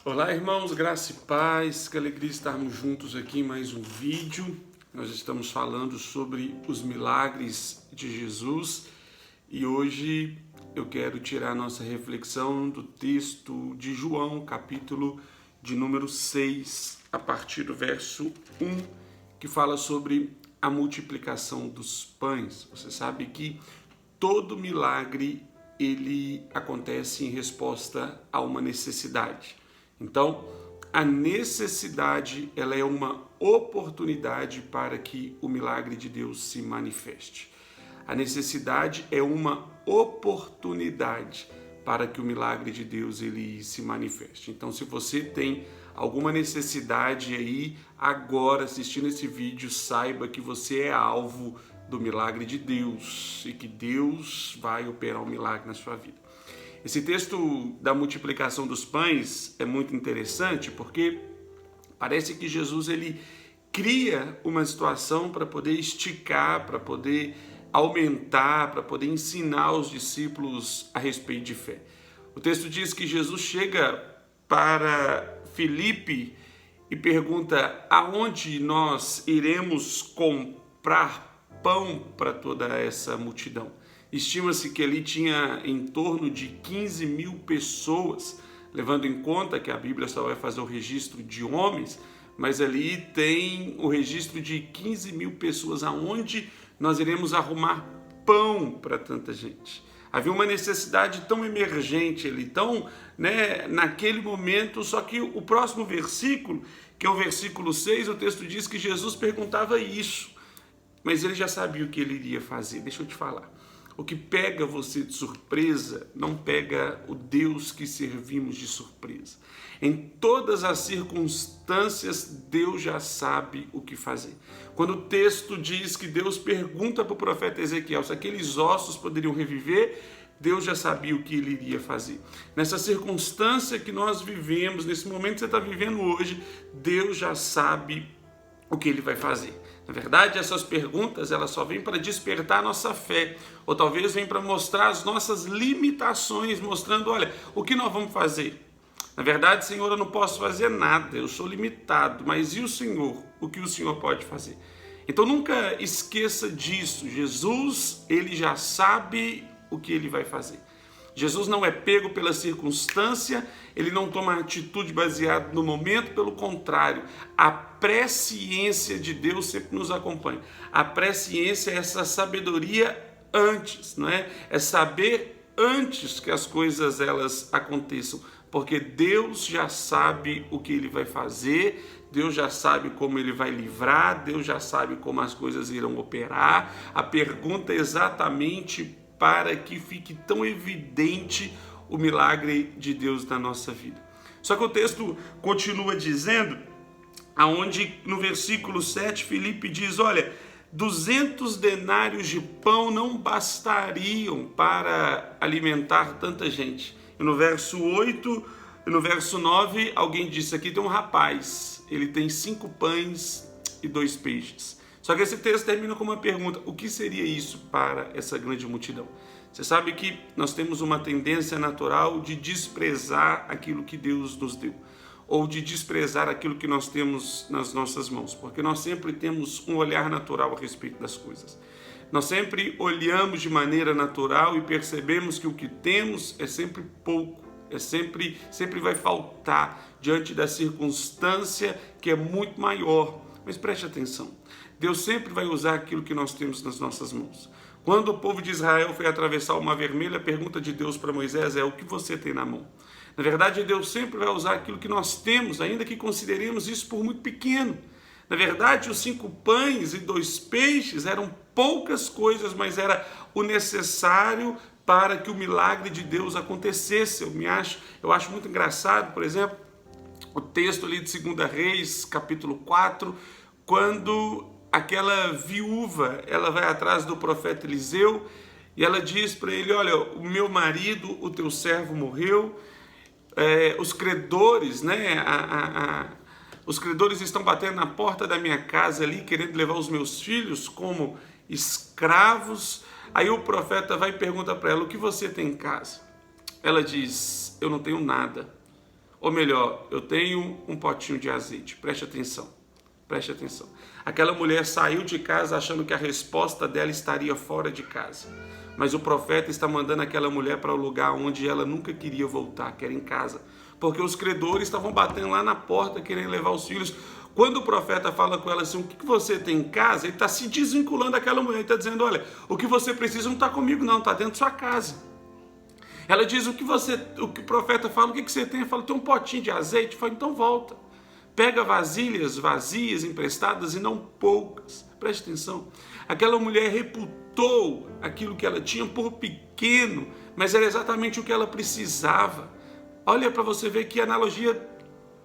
Olá, irmãos, graça e paz, que alegria estarmos juntos aqui em mais um vídeo. Nós estamos falando sobre os milagres de Jesus e hoje eu quero tirar nossa reflexão do texto de João, capítulo de número 6, a partir do verso 1, que fala sobre a multiplicação dos pães. Você sabe que todo milagre ele acontece em resposta a uma necessidade. Então, a necessidade ela é uma oportunidade para que o milagre de Deus se manifeste. A necessidade é uma oportunidade para que o milagre de Deus ele se manifeste. Então, se você tem alguma necessidade aí, agora assistindo esse vídeo, saiba que você é alvo do milagre de Deus e que Deus vai operar um milagre na sua vida. Esse texto da multiplicação dos pães é muito interessante porque parece que Jesus ele cria uma situação para poder esticar, para poder aumentar, para poder ensinar os discípulos a respeito de fé. O texto diz que Jesus chega para Filipe e pergunta aonde nós iremos comprar pão para toda essa multidão. Estima-se que ali tinha em torno de 15 mil pessoas, levando em conta que a Bíblia só vai fazer o registro de homens, mas ali tem o registro de 15 mil pessoas, aonde nós iremos arrumar pão para tanta gente. Havia uma necessidade tão emergente ali, tão, naquele momento, só que o próximo versículo, que é o versículo 6, o texto diz que Jesus perguntava isso, mas ele já sabia o que ele iria fazer. Deixa eu te falar. O que pega você de surpresa não pega o Deus que servimos de surpresa. Em todas as circunstâncias, Deus já sabe o que fazer. Quando o texto diz que Deus pergunta para o profeta Ezequiel se aqueles ossos poderiam reviver, Deus já sabia o que ele iria fazer. Nessa circunstância que nós vivemos, nesse momento que você está vivendo hoje, Deus já sabe o que ele vai fazer. Na verdade, essas perguntas elas só vêm para despertar a nossa fé, ou talvez vêm para mostrar as nossas limitações, mostrando, olha, o que nós vamos fazer? Na verdade, Senhor, eu não posso fazer nada, eu sou limitado, mas e o Senhor? O que o Senhor pode fazer? Então nunca esqueça disso, Jesus, ele já sabe o que ele vai fazer. Jesus não é pego pela circunstância, ele não toma atitude baseada no momento, pelo contrário, a presciência de Deus sempre nos acompanha. A presciência é essa sabedoria antes, não é? É saber antes que as coisas elas aconteçam, porque Deus já sabe o que ele vai fazer, Deus já sabe como ele vai livrar, Deus já sabe como as coisas irão operar. A pergunta é exatamente para que fique tão evidente o milagre de Deus na nossa vida. Só que o texto continua dizendo, aonde no versículo 7, Filipe diz, olha, 200 denários de pão não bastariam para alimentar tanta gente. E no verso 8 e no verso 9, alguém disse, aqui tem um rapaz, ele tem 5 pães e 2 peixes. Só que esse texto termina com uma pergunta, o que seria isso para essa grande multidão? Você sabe que nós temos uma tendência natural de desprezar aquilo que Deus nos deu, ou de desprezar aquilo que nós temos nas nossas mãos, porque nós sempre temos um olhar natural a respeito das coisas. Nós sempre olhamos de maneira natural e percebemos que o que temos é sempre pouco, sempre vai faltar diante da circunstância que é muito maior. Mas preste atenção, Deus sempre vai usar aquilo que nós temos nas nossas mãos. Quando o povo de Israel foi atravessar o Mar Vermelho, a pergunta de Deus para Moisés é, o que você tem na mão? Na verdade, Deus sempre vai usar aquilo que nós temos, ainda que consideremos isso por muito pequeno. Na verdade, os 5 pães e 2 peixes eram poucas coisas, mas era o necessário para que o milagre de Deus acontecesse. Eu acho muito engraçado, por exemplo, o texto ali de 2 Reis, capítulo 4, quando aquela viúva, ela vai atrás do profeta Eliseu e ela diz para ele, olha, o meu marido, o teu servo morreu, os credores, os credores estão batendo na porta da minha casa ali, querendo levar os meus filhos como escravos. Aí o profeta vai e pergunta para ela, o que você tem em casa? Ela diz, eu não tenho nada. Ou melhor, eu tenho um potinho de azeite. Preste atenção. Preste atenção. Aquela mulher saiu de casa achando que a resposta dela estaria fora de casa. Mas o profeta está mandando aquela mulher para o lugar onde ela nunca queria voltar, que era em casa. Porque os credores estavam batendo lá na porta, querendo levar os filhos. Quando o profeta fala com ela assim, o que você tem em casa? Ele está se desvinculando daquela mulher. Ele está dizendo, olha, o que você precisa não está comigo não, está dentro da sua casa. Ela diz, o que o profeta fala, o que você tem? Ele fala, tem um potinho de azeite. Fala, então volta. Pega vasilhas vazias, emprestadas e não poucas. Preste atenção. Aquela mulher reputou aquilo que ela tinha por pequeno, mas era exatamente o que ela precisava. Olha para você ver que analogia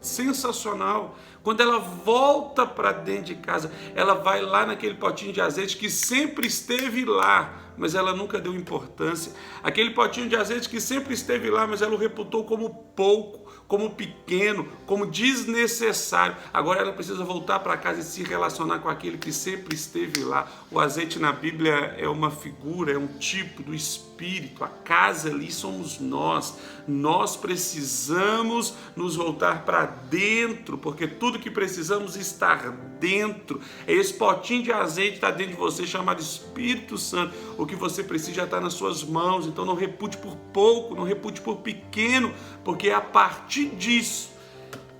sensacional. Quando ela volta para dentro de casa, ela vai lá naquele potinho de azeite que sempre esteve lá, mas ela nunca deu importância. Aquele potinho de azeite que sempre esteve lá, mas ela o reputou como pouco, como pequeno, como desnecessário. Agora ela precisa voltar para casa e se relacionar com aquele que sempre esteve lá. O azeite na Bíblia é uma figura, é um tipo do Espírito. A casa ali somos nós. Nós precisamos nos voltar para dentro, porque tudo que precisamos estar dentro. Esse potinho de azeite está dentro de você, chamado Espírito Santo. O que você precisa já está nas suas mãos. Então não repute por pouco, não repute por pequeno, porque é a partir disso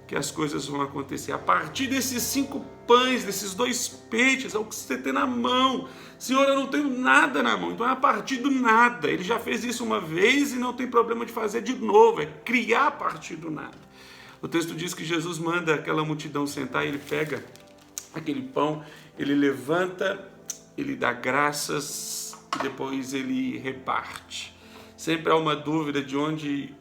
que as coisas vão acontecer. A partir desses 5 pães, desses 2 peixes, é o que você tem na mão. Senhor, eu não tenho nada na mão. Então é a partir do nada. Ele já fez isso uma vez e não tem problema de fazer de novo. É criar a partir do nada. O texto diz que Jesus manda aquela multidão sentar e ele pega aquele pão, ele levanta, ele dá graças e depois ele reparte. Sempre há uma dúvida de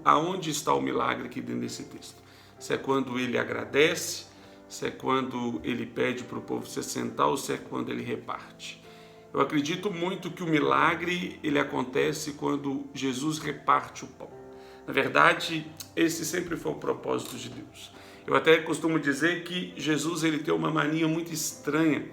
aonde está o milagre aqui dentro desse texto. Se é quando ele agradece, se é quando ele pede para o povo se sentar ou se é quando ele reparte. Eu acredito muito que o milagre ele acontece quando Jesus reparte o pão. Na verdade, esse sempre foi o propósito de Deus. Eu até costumo dizer que Jesus ele tem uma mania muito estranha.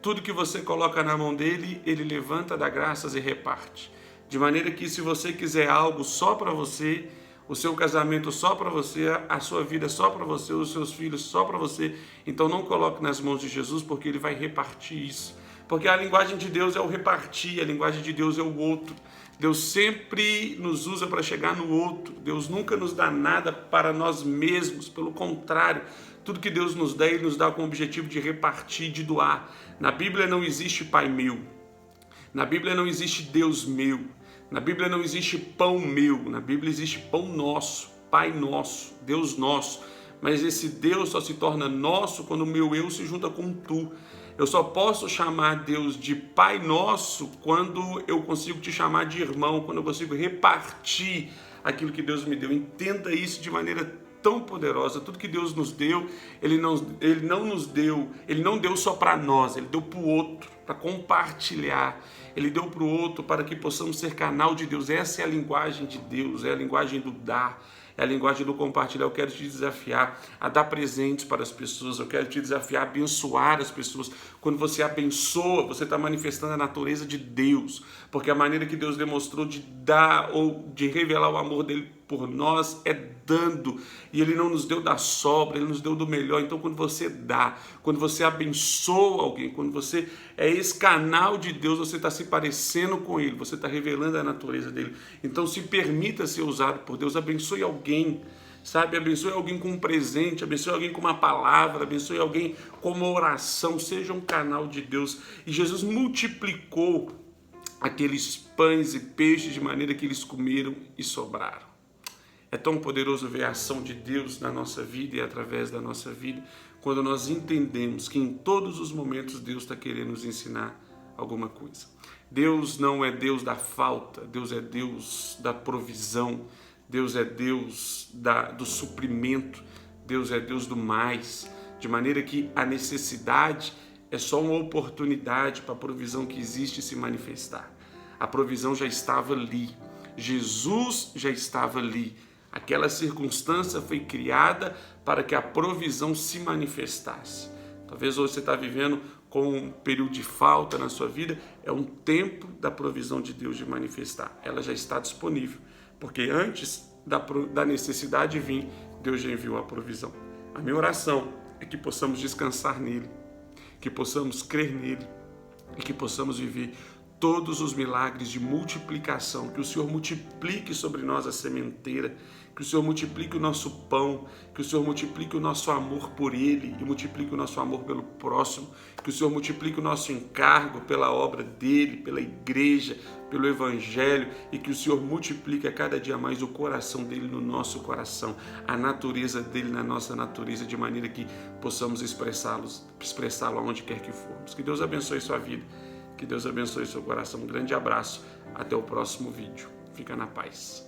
Tudo que você coloca na mão dele, ele levanta, dá graças e reparte. De maneira que se você quiser algo só para você, o seu casamento só para você, a sua vida só para você, os seus filhos só para você, então não coloque nas mãos de Jesus, porque ele vai repartir isso. Porque a linguagem de Deus é o repartir, a linguagem de Deus é o outro. Deus sempre nos usa para chegar no outro. Deus nunca nos dá nada para nós mesmos, pelo contrário, tudo que Deus nos dá, Ele nos dá com o objetivo de repartir, de doar. Na Bíblia não existe Pai meu, na Bíblia não existe Deus meu, na Bíblia não existe pão meu, na Bíblia existe pão nosso, Pai nosso, Deus nosso. Mas esse Deus só se torna nosso quando o meu eu se junta com tu. Eu só posso chamar Deus de Pai nosso quando eu consigo te chamar de irmão, quando eu consigo repartir aquilo que Deus me deu. Entenda isso de maneira tão poderosa. Tudo que Deus nos deu, Ele não deu só para nós, Ele deu para o outro, para compartilhar. Ele deu para o outro para que possamos ser canal de Deus. Essa é a linguagem de Deus, é a linguagem do dar. É a linguagem do compartilhar. Eu quero te desafiar a dar presentes para as pessoas. Eu quero te desafiar a abençoar as pessoas. Quando você abençoa, você está manifestando a natureza de Deus. Porque a maneira que Deus demonstrou de dar ou de revelar o amor dele por nós é dando. E ele não nos deu da sobra, ele nos deu do melhor. Então quando você dá, quando você abençoa alguém, quando você é esse canal de Deus, você está se parecendo com ele, você está revelando a natureza dele. Então se permita ser usado por Deus, abençoe alguém, sabe? Abençoe alguém com um presente, abençoe alguém com uma palavra, abençoe alguém com uma oração, seja um canal de Deus. E Jesus multiplicou aqueles pães e peixes de maneira que eles comeram e sobraram. É tão poderoso ver a ação de Deus na nossa vida e através da nossa vida, quando nós entendemos que em todos os momentos Deus está querendo nos ensinar alguma coisa. Deus não é Deus da falta, Deus é Deus da provisão, Deus é Deus do suprimento, Deus é Deus do mais, de maneira que a necessidade é só uma oportunidade para a provisão que existe se manifestar. A provisão já estava ali, Jesus já estava ali. Aquela circunstância foi criada para que a provisão se manifestasse. Talvez hoje você está vivendo com um período de falta na sua vida, é um tempo da provisão de Deus de manifestar. Ela já está disponível, porque antes da necessidade vir, Deus já enviou a provisão. A minha oração é que possamos descansar nele, que possamos crer nele e que possamos viver todos os milagres de multiplicação, que o Senhor multiplique sobre nós a sementeira, que o Senhor multiplique o nosso pão, que o Senhor multiplique o nosso amor por Ele e multiplique o nosso amor pelo próximo, que o Senhor multiplique o nosso encargo pela obra dEle, pela igreja, pelo Evangelho, e que o Senhor multiplique a cada dia mais o coração dEle no nosso coração, a natureza dEle na nossa natureza, de maneira que possamos expressá-lo aonde quer que formos. Que Deus abençoe sua vida, que Deus abençoe seu coração. Um grande abraço, até o próximo vídeo. Fica na paz.